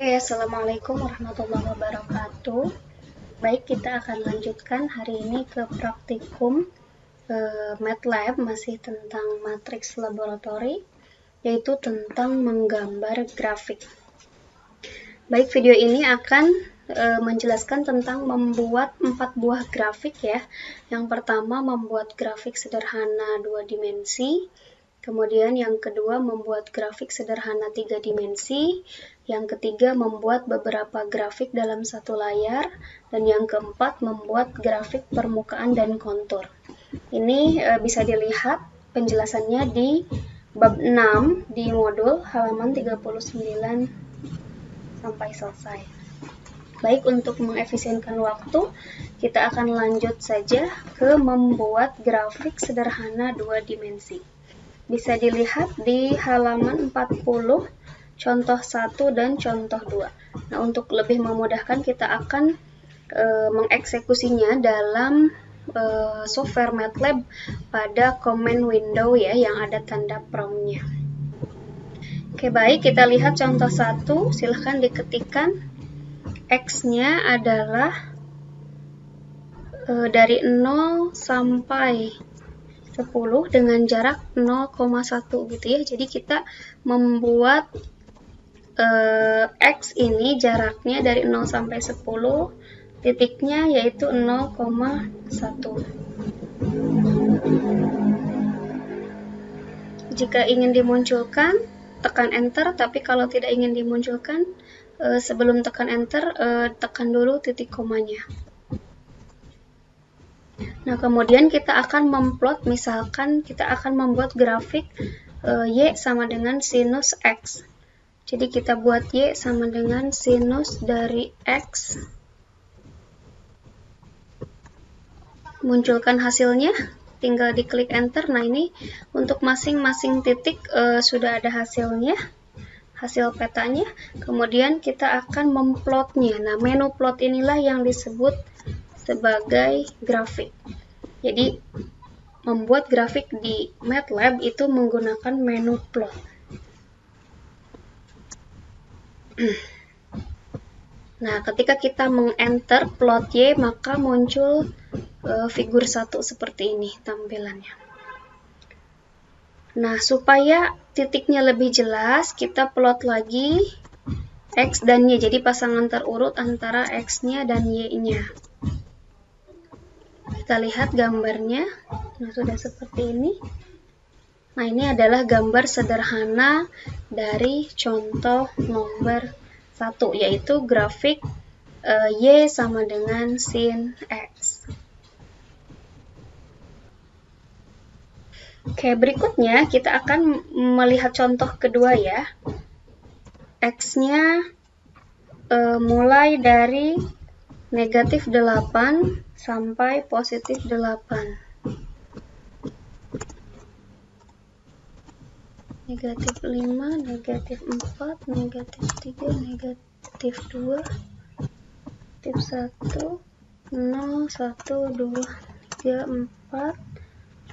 Assalamualaikum warahmatullahi wabarakatuh. Baik, kita akan lanjutkan hari ini ke praktikum MATLAB, masih tentang matriks laboratori, yaitu tentang menggambar grafik. Baik, video ini akan menjelaskan tentang membuat 4 buah grafik ya. Yang pertama, membuat grafik sederhana 2 dimensi. Kemudian yang kedua, membuat grafik sederhana 3 dimensi. Yang ketiga, membuat beberapa grafik dalam satu layar. Dan yang keempat, membuat grafik permukaan dan kontur. Ini bisa dilihat penjelasannya di bab 6 di modul halaman 39 sampai selesai. Baik, untuk mengefisienkan waktu, kita akan lanjut saja ke membuat grafik sederhana 2 dimensi. Bisa dilihat di halaman 40, contoh 1 dan contoh 2. Nah, untuk lebih memudahkan, kita akan mengeksekusinya dalam software MATLAB pada command window ya, yang ada tanda prompt-nya. Oke, baik, kita lihat contoh 1. Silahkan diketikkan. X-nya adalah dari 0 sampai 10 dengan jarak 0,1 gitu ya. Jadi kita membuat X ini jaraknya dari 0 sampai 10, titiknya yaitu 0,1. Jika ingin dimunculkan, tekan enter, tapi kalau tidak ingin dimunculkan, sebelum tekan enter, tekan dulu titik komanya. Nah, kemudian kita akan memplot, misalkan kita akan membuat grafik Y sama dengan sinus X. Jadi kita buat Y sama dengan sinus dari X. Munculkan hasilnya, tinggal diklik enter. Nah, ini untuk masing-masing titik sudah ada hasilnya, hasil petanya. Kemudian kita akan memplotnya. Nah, menu plot inilah yang disebut sebagai grafik. Jadi, membuat grafik di MATLAB itu menggunakan menu plot. Nah, ketika kita meng-enter plot Y, maka muncul figur 1 seperti ini tampilannya. Nah, supaya titiknya lebih jelas, kita plot lagi X dan Y. Jadi, pasangan terurut antara X-nya dan Y-nya. Kita lihat gambarnya. Nah, sudah seperti ini. Nah, ini adalah gambar sederhana dari contoh nomor 1, yaitu grafik Y sama dengan sin X. Oke, berikutnya kita akan melihat contoh kedua ya. X-nya mulai dari negatif 8 sampai positif 8. Negatif 5, negatif 4, negatif 3, negatif 2, negatif 1, 0, 1, 2, 3, 4,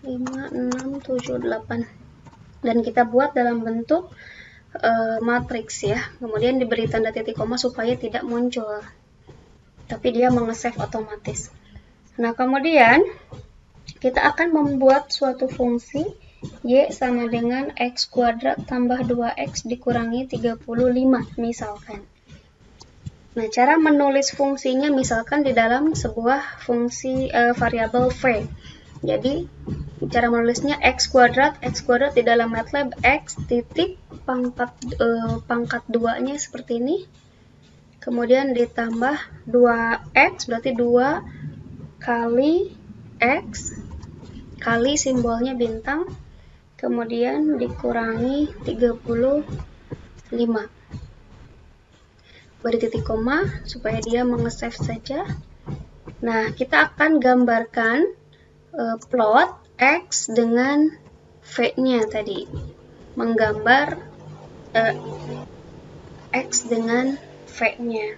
5, 6, 7, 8. Dan kita buat dalam bentuk matriks ya. Kemudian diberi tanda titik koma supaya tidak muncul, tapi dia menge-save otomatis. Nah, kemudian kita akan membuat suatu fungsi Y sama dengan X kuadrat tambah 2X dikurangi 35 misalkan. Nah, cara menulis fungsinya misalkan di dalam sebuah fungsi variabel V. Jadi, cara menulisnya X kuadrat di dalam MATLAB X titik pangkat 2-nya seperti ini. Kemudian ditambah 2X, berarti 2 kali X, kali simbolnya bintang, kemudian dikurangi 35. Beri titik koma, supaya dia menge-save saja. Nah, kita akan gambarkan plot X dengan V-nya tadi. Menggambar X dengan V-nya.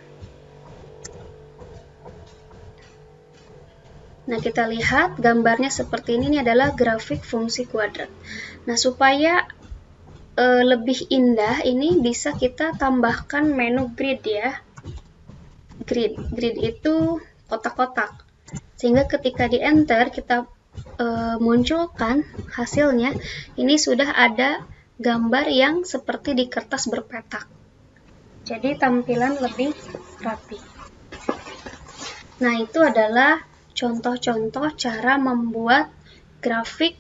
Nah, kita lihat gambarnya seperti ini adalah grafik fungsi kuadrat. Nah, supaya lebih indah, ini bisa kita tambahkan menu grid ya. Grid itu kotak-kotak. Sehingga ketika di enter kita munculkan hasilnya, ini sudah ada gambar yang seperti di kertas berpetak. Jadi tampilan lebih rapi. Nah, itu adalah contoh-contoh cara membuat grafik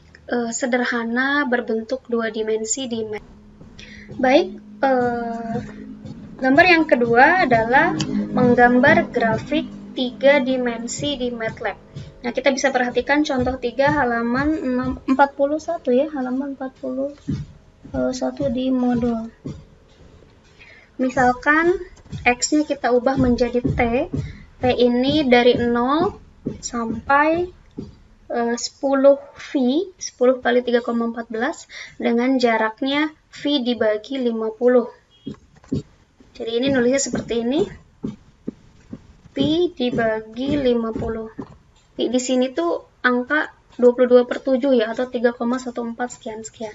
sederhana berbentuk 2 dimensi di MATLAB. Baik, gambar yang kedua adalah menggambar grafik 3 dimensi di MATLAB. Nah, kita bisa perhatikan contoh 3 halaman 41 ya, halaman 41 di modul. Misalkan X-nya kita ubah menjadi T. T ini dari 0 sampai 10V, 10 kali 3,14 dengan jaraknya V dibagi 50. Jadi ini nulisnya seperti ini. V dibagi 50. V di sini tuh angka 22/7 ya, atau 3,14 sekian-sekian.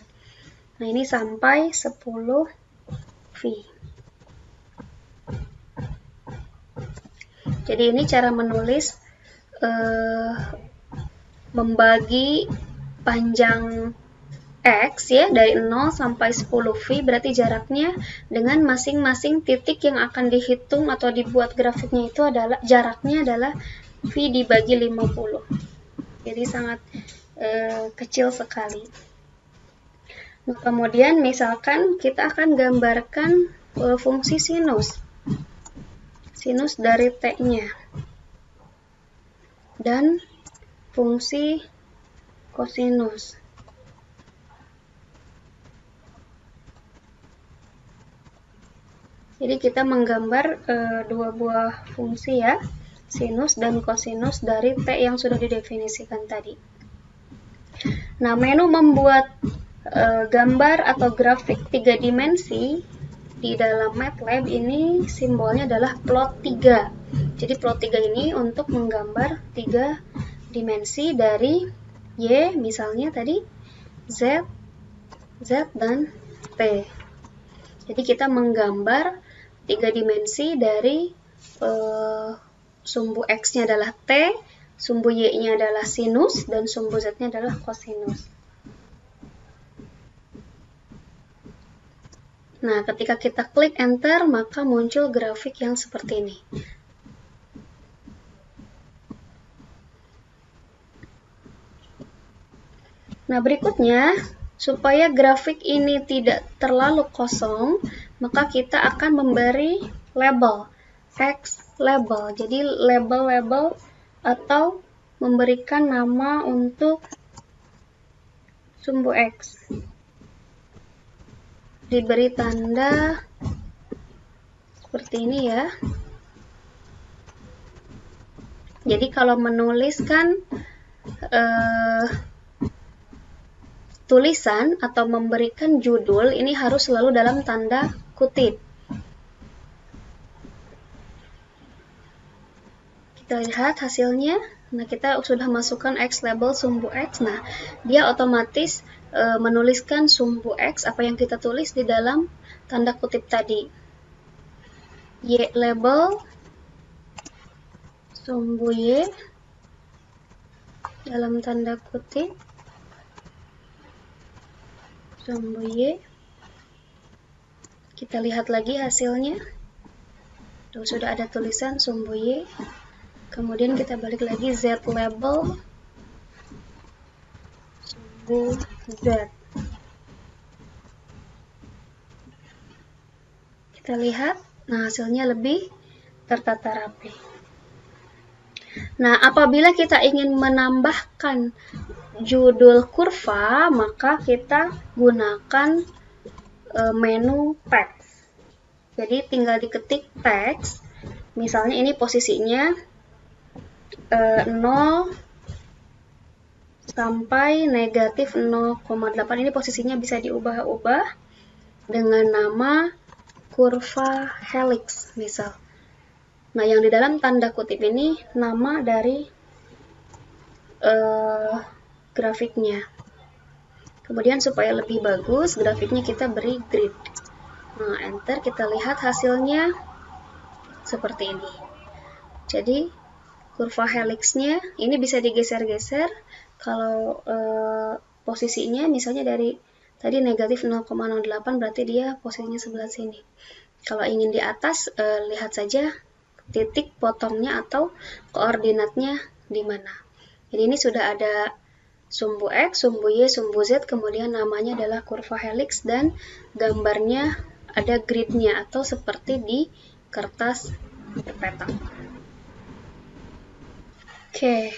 Nah, ini sampai 10V. Jadi ini cara menulis membagi panjang X ya dari 0 sampai 10V, berarti jaraknya dengan masing-masing titik yang akan dihitung atau dibuat grafiknya itu adalah jaraknya adalah V dibagi 50. Jadi sangat kecil sekali. Nah, kemudian misalkan kita akan gambarkan fungsi sinus dari T-nya dan fungsi kosinus. Jadi kita menggambar dua buah fungsi ya, sinus dan kosinus dari T yang sudah didefinisikan tadi. Nah, menu membuat gambar atau grafik 3 dimensi di dalam MATLAB ini simbolnya adalah plot 3. Jadi plot 3 ini untuk menggambar 3 dimensi dari Y, misalnya tadi Z, dan T. Jadi kita menggambar 3 dimensi dari sumbu X-nya adalah T, sumbu Y-nya adalah sinus, dan sumbu Z-nya adalah kosinus. Nah, ketika kita klik enter, maka muncul grafik yang seperti ini. Nah, berikutnya, supaya grafik ini tidak terlalu kosong, maka kita akan memberi label, X label. Jadi, label-label atau memberikan nama untuk sumbu X. Diberi tanda seperti ini ya. Jadi kalau menuliskan tulisan atau memberikan judul, ini harus selalu dalam tanda kutip. Kita lihat hasilnya. Nah, kita sudah masukkan X label sumbu X. Nah, dia otomatis menuliskan sumbu X, apa yang kita tulis di dalam tanda kutip tadi. Y label sumbu Y dalam tanda kutip sumbu Y. Kita lihat lagi hasilnya. Tuh, sudah ada tulisan sumbu Y. Kemudian kita balik lagi Z label sumbu Z. Kita lihat, nah hasilnya lebih tertata rapi. Nah, apabila kita ingin menambahkan judul kurva, maka kita gunakan menu teks. Jadi tinggal diketik teks. Misalnya ini posisinya 0 sampai negatif 0,8. Ini posisinya bisa diubah-ubah dengan nama kurva helix misal. Nah, yang di dalam tanda kutip ini nama dari grafiknya. Kemudian supaya lebih bagus grafiknya kita beri grid. Nah, enter, kita lihat hasilnya seperti ini. Jadi kurva helixnya ini bisa digeser-geser. Kalau posisinya misalnya dari tadi negatif 0,08 berarti dia posisinya sebelah sini. Kalau ingin di atas, lihat saja titik potongnya atau koordinatnya di mana. Jadi ini sudah ada sumbu X, sumbu Y, sumbu Z, kemudian namanya adalah kurva helix dan gambarnya ada gridnya atau seperti di kertas berpetak. Oke.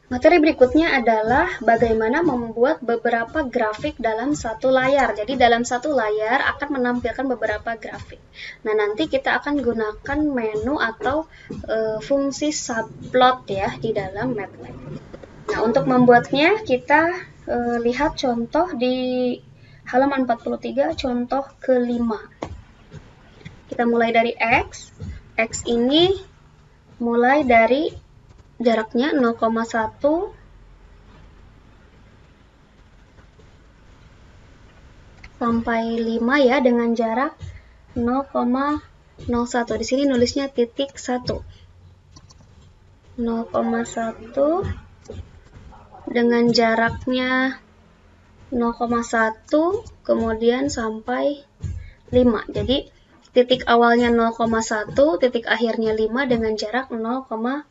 Materi berikutnya adalah bagaimana membuat beberapa grafik dalam satu layar. Jadi dalam satu layar akan menampilkan beberapa grafik. Nah, nanti kita akan gunakan menu atau fungsi subplot ya di dalam MATLAB. Nah, untuk membuatnya kita lihat contoh di halaman 43, contoh kelima. Kita mulai dari X. X ini mulai dari jaraknya 0,1 sampai 5 ya, dengan jarak 0,01. Di sini nulisnya titik 1. 0,1 dengan jaraknya 0,1 kemudian sampai 5. Jadi titik awalnya 0,1, titik akhirnya 5 dengan jarak 0,1.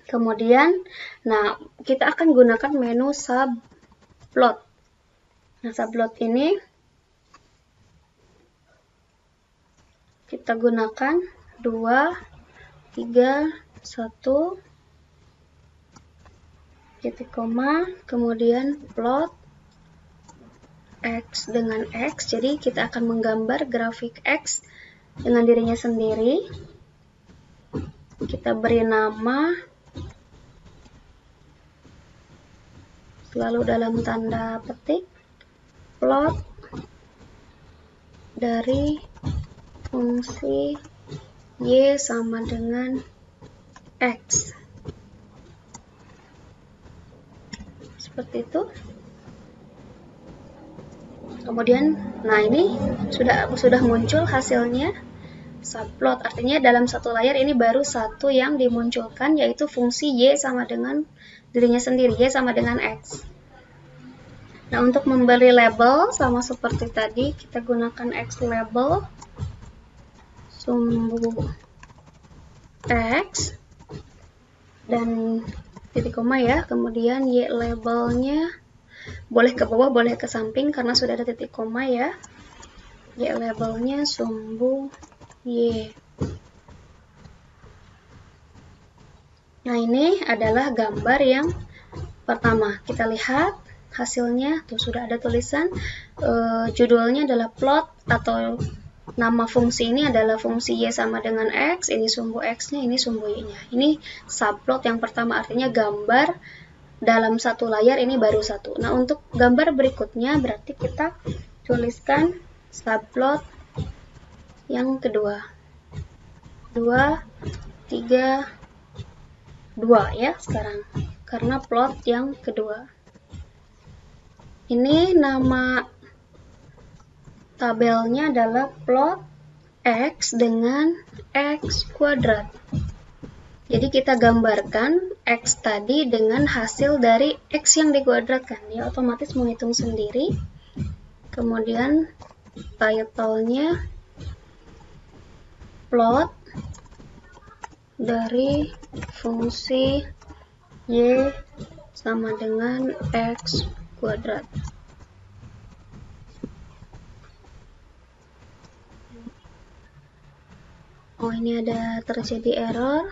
Kemudian, nah kita akan gunakan menu subplot. Nah, subplot ini kita gunakan 2, 3, 1, titik koma, kemudian plot X dengan X. Jadi kita akan menggambar grafik X dengan dirinya sendiri. Kita beri nama selalu dalam tanda petik plot dari fungsi Y sama dengan X. Seperti itu. Kemudian, nah ini sudah muncul hasilnya. Subplot artinya dalam satu layar ini baru satu yang dimunculkan, yaitu fungsi Y sama dengan dirinya sendiri, Y sama dengan X. Nah, untuk memberi label sama seperti tadi, kita gunakan X label sumbu X dan titik koma ya, kemudian Y labelnya boleh ke bawah, boleh ke samping karena sudah ada titik koma ya. Y labelnya sumbu Y. Nah, ini adalah gambar yang pertama. Kita lihat hasilnya, tuh sudah ada tulisan judulnya adalah plot atau nama fungsi ini adalah fungsi Y sama dengan X, ini sumbu X-nya, ini sumbu Y-nya. Ini subplot yang pertama, artinya gambar dalam satu layar ini baru satu. Nah, untuk gambar berikutnya berarti kita tuliskan subplot yang kedua. 2, 3, 2 ya sekarang. Karena plot yang kedua. Ini nama tabelnya adalah plot X dengan X kuadrat. Jadi kita gambarkan X tadi dengan hasil dari X yang dikuadratkan. Dia otomatis menghitung sendiri. Kemudian title-nya plot dari fungsi Y sama dengan X kuadrat. Oh, ini ada terjadi error.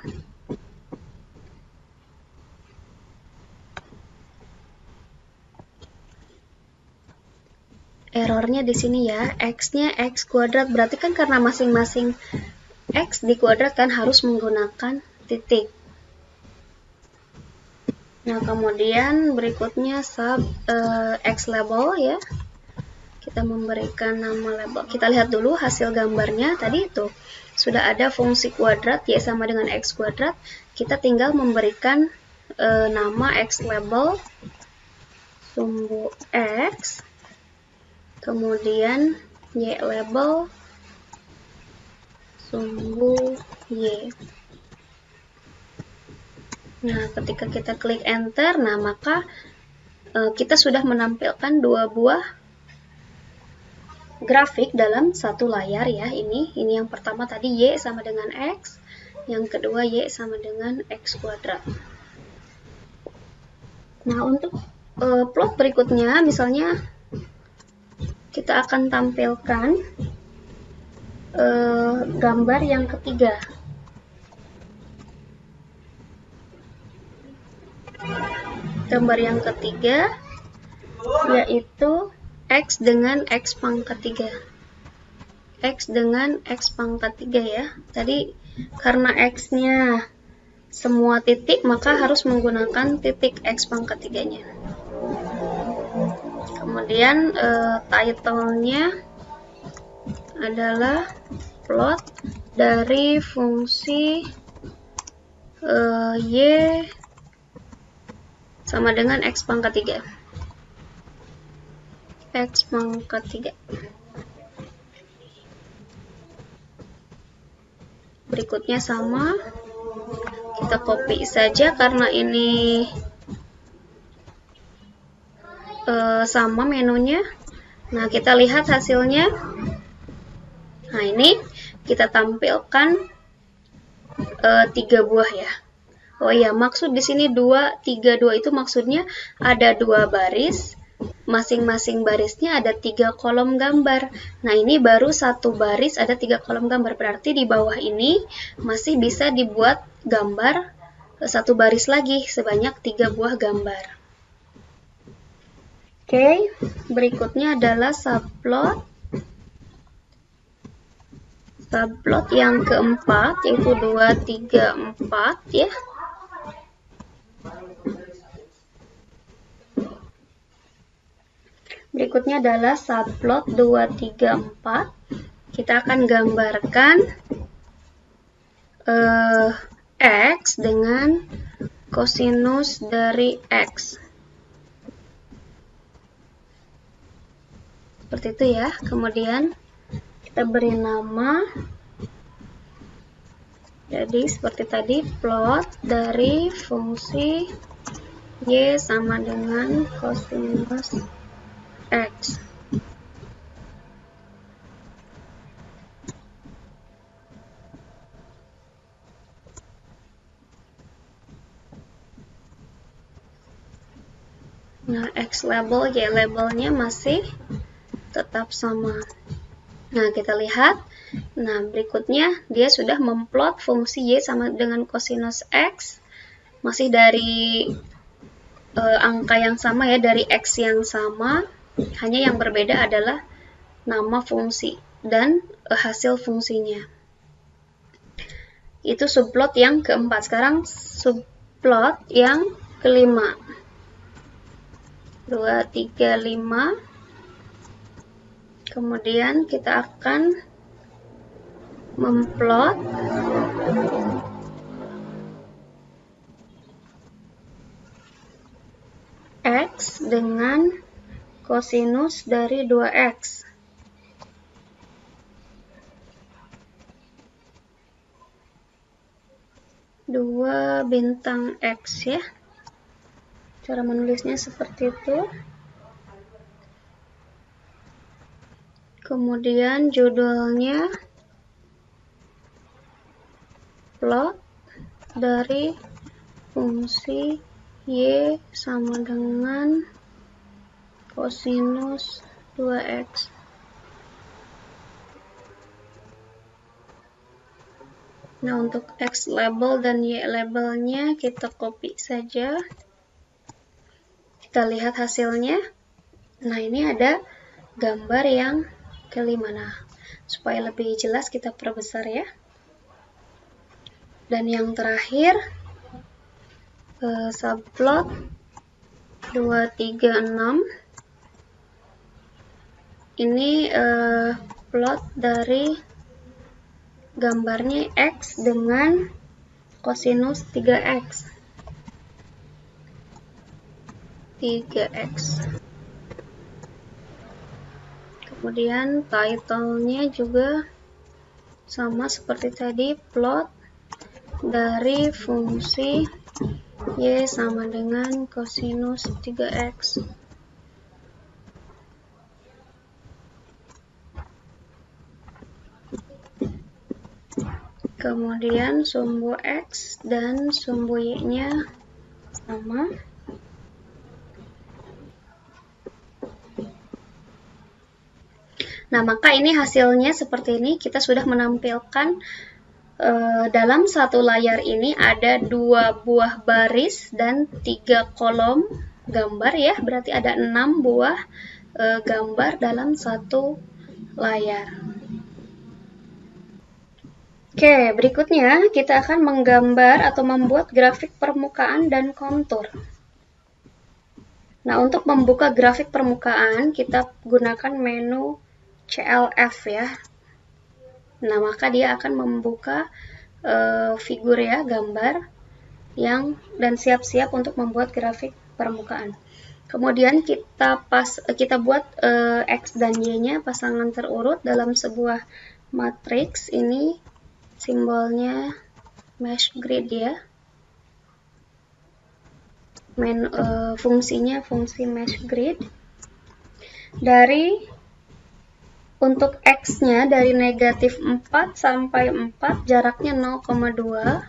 Errornya di sini ya, X-nya X kuadrat, berarti kan karena masing-masing X dikuadratkan harus menggunakan titik. Nah, kemudian berikutnya X label ya. Kita memberikan nama label. Kita lihat dulu hasil gambarnya. Tadi itu sudah ada fungsi kuadrat Y sama dengan X kuadrat. Kita tinggal memberikan nama X label sumbu X, kemudian Y label sumbu Y. Nah, ketika kita klik enter, nah maka kita sudah menampilkan dua buah grafik dalam satu layar ya. Ini yang pertama tadi Y sama dengan X, yang kedua Y sama dengan X kuadrat. Nah, untuk plot berikutnya, misalnya kita akan tampilkan gambar yang ketiga. Gambar yang ketiga yaitu X dengan X pangkat 3. X dengan X pangkat 3 ya. Tadi karena X-nya semua titik, maka harus menggunakan titik X pangkat 3-nya. Kemudian title-nya adalah plot dari fungsi Y sama dengan X pangkat 3. X pangkat 3. Berikutnya sama, kita copy saja karena ini sama menunya. Nah, kita lihat hasilnya. Nah, ini kita tampilkan 3 buah ya. Oh iya, maksud di sini 2, 3, 2 itu maksudnya ada 2 baris, masing-masing barisnya ada 3 kolom gambar. Nah, ini baru 1 baris ada 3 kolom gambar, berarti di bawah ini masih bisa dibuat gambar 1 baris lagi sebanyak 3 buah gambar. Oke, berikutnya adalah subplot. Subplot yang keempat yaitu 2, 3, 4 ya. Berikutnya adalah subplot 2, 3, 4. Kita akan gambarkan X dengan kosinus dari X. Seperti itu ya. Kemudian kita beri nama. Jadi seperti tadi, plot dari fungsi Y sama dengan kosinus X. Nah, X label, Y labelnya masih tetap sama. Nah, kita lihat. Nah, berikutnya dia sudah memplot fungsi Y sama dengan kosinus X. Masih dari angka yang sama ya, dari X yang sama. Hanya yang berbeda adalah nama fungsi dan hasil fungsinya. Itu subplot yang keempat. Sekarang subplot yang kelima. 2, 3, 5. Kemudian kita akan memplot X dengan kosinus dari 2X. Dua bintang X ya. Cara menulisnya seperti itu. Kemudian judulnya plot dari fungsi Y sama dengan kosinus 2X. Nah, untuk X label dan Y labelnya kita copy saja. Kita lihat hasilnya. Nah, ini ada gambar yang kelima. Nah, supaya lebih jelas kita perbesar ya. Dan yang terakhir, subplot 2, 3, 6. Ini plot dari gambarnya X dengan kosinus 3X. 3x. Kemudian title-nya juga sama seperti tadi, plot dari fungsi y sama dengan kosinus 3x. Kemudian sumbu x dan sumbu y-nya sama. Nah, maka ini hasilnya seperti ini. Kita sudah menampilkan dalam satu layar ini ada 2 buah baris dan 3 kolom gambar ya. Berarti ada 6 buah gambar dalam satu layar. Oke, berikutnya kita akan menggambar atau membuat grafik permukaan dan kontur. Nah, untuk membuka grafik permukaan, kita gunakan menu CLF ya. Nah, maka dia akan membuka figur ya, gambar dan siap-siap untuk membuat grafik permukaan. Kemudian kita buat X dan Y-nya pasangan terurut dalam sebuah matriks. Ini simbolnya mesh grid ya. Fungsinya fungsi mesh grid. Untuk X-nya dari negatif 4 sampai 4 jaraknya 0,2.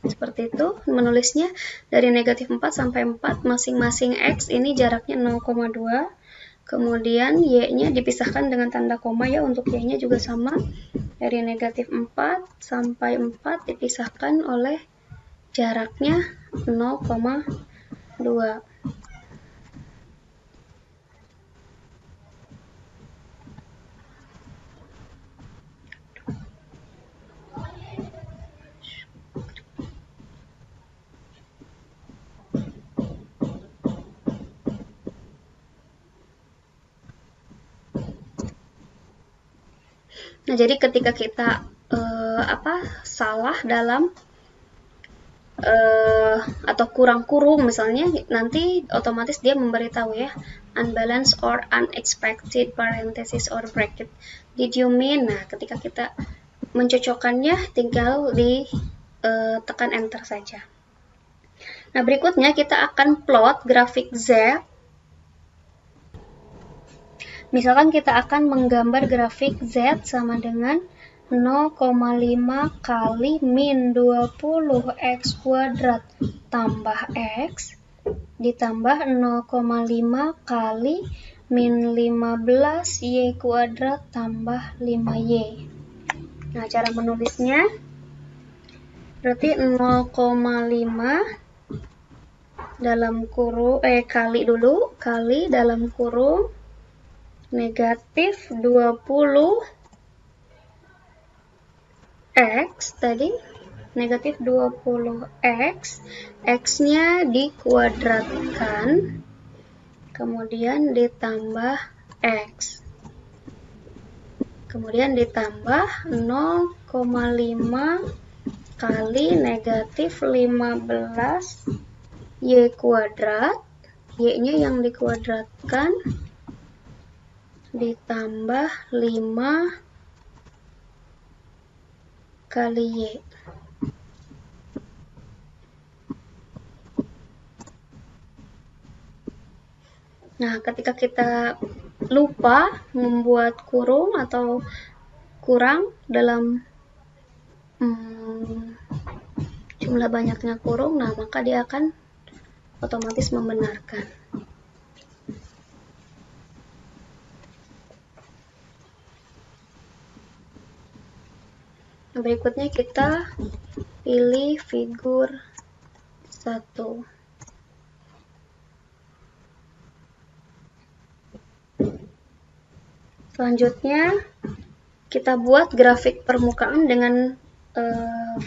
Seperti itu menulisnya, dari negatif 4 sampai 4 masing-masing X ini jaraknya 0,2. Kemudian Y-nya dipisahkan dengan tanda koma ya, untuk Y-nya juga sama. Dari negatif 4 sampai 4 dipisahkan oleh jaraknya 0,2. Nah, jadi ketika kita salah dalam atau kurang kurung misalnya, nanti otomatis dia memberitahu ya, unbalanced or unexpected parenthesis or bracket. Did you mean? Nah, ketika kita mencocokkannya tinggal tekan enter saja. Nah, berikutnya kita akan plot grafik Z. Misalkan kita akan menggambar grafik Z sama dengan 0,5 kali min 20x kuadrat tambah x ditambah 0,5 kali min 15y kuadrat tambah 5y. Nah, cara menulisnya berarti 0,5 dalam kurung kali dalam kurung negatif 20 X tadi, negatif 20x, X-nya dikuadratkan, kemudian ditambah X, kemudian ditambah 0,5 kali negatif 15 Y kuadrat, Y-nya yang dikuadratkan, ditambah 5 kali Y. Nah, ketika kita lupa membuat kurung atau kurang dalam jumlah banyaknya kurung, nah maka dia akan otomatis membenarkan. Berikutnya kita pilih figur 1. Selanjutnya kita buat grafik permukaan dengan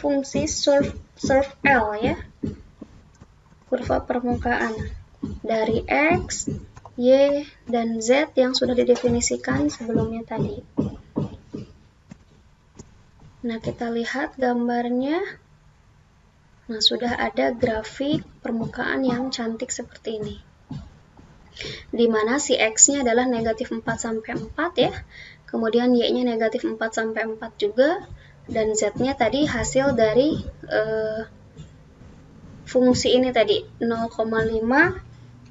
fungsi surf L ya. Kurva permukaan dari X, Y, dan Z yang sudah didefinisikan sebelumnya tadi. Nah, kita lihat gambarnya. Nah, sudah ada grafik permukaan yang cantik seperti ini. Di mana si X-nya adalah negatif 4 sampai 4 ya. Kemudian Y-nya negatif 4 sampai 4 juga. Dan Z-nya tadi hasil dari fungsi ini tadi, 0,5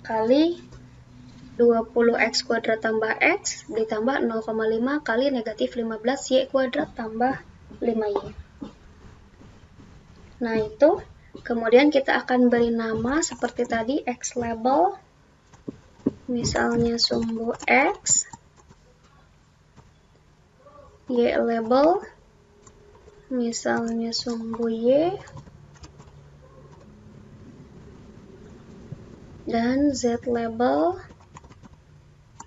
kali 20x kuadrat tambah X ditambah 0,5 kali negatif 15Y kuadrat tambah 5Y. Nah, itu. Kemudian kita akan beri nama seperti tadi, X label. Misalnya sumbu X. Y label. Misalnya sumbu Y. Dan Z label.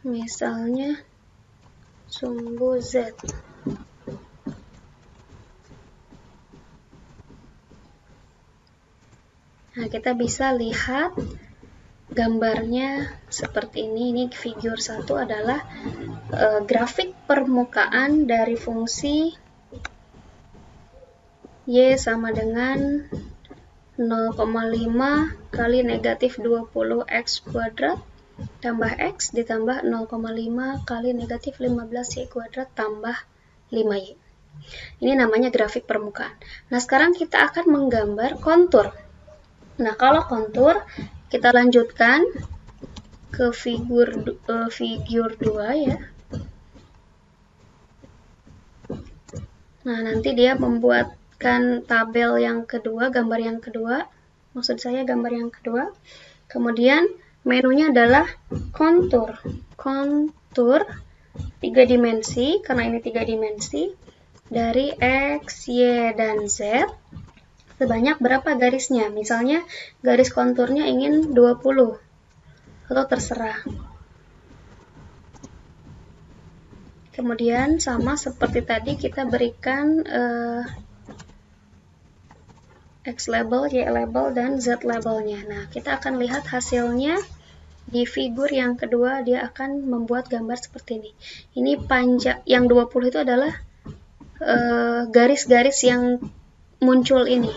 Misalnya sumbu Z. Nah, kita bisa lihat gambarnya seperti ini. Ini figur 1 adalah grafik permukaan dari fungsi Y sama dengan 0,5 kali negatif 20x kuadrat tambah X ditambah 0,5 kali negatif 15Y kuadrat tambah 5Y. Ini namanya grafik permukaan. Nah, sekarang kita akan menggambar kontur. Nah, kalau kontur, kita lanjutkan ke figur 2 ya. Nah, nanti dia membuatkan tabel yang kedua, gambar yang kedua. Maksud saya gambar yang kedua. Kemudian menunya adalah kontur. Kontur 3 dimensi, karena ini 3 dimensi. Dari X, Y, dan Z. Sebanyak berapa garisnya? Misalnya garis konturnya ingin 20 atau terserah. Kemudian sama seperti tadi kita berikan X label, Y label, dan Z labelnya. Nah, kita akan lihat hasilnya di figur yang kedua. Dia akan membuat gambar seperti ini. Ini panjang, yang 20 itu adalah garis-garis yang muncul ini.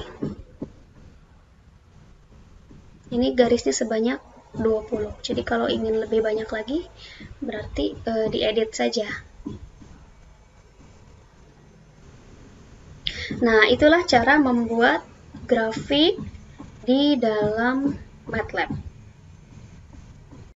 Ini garisnya sebanyak 20. Jadi kalau ingin lebih banyak lagi, berarti diedit saja. Nah, itulah cara membuat grafik di dalam MATLAB.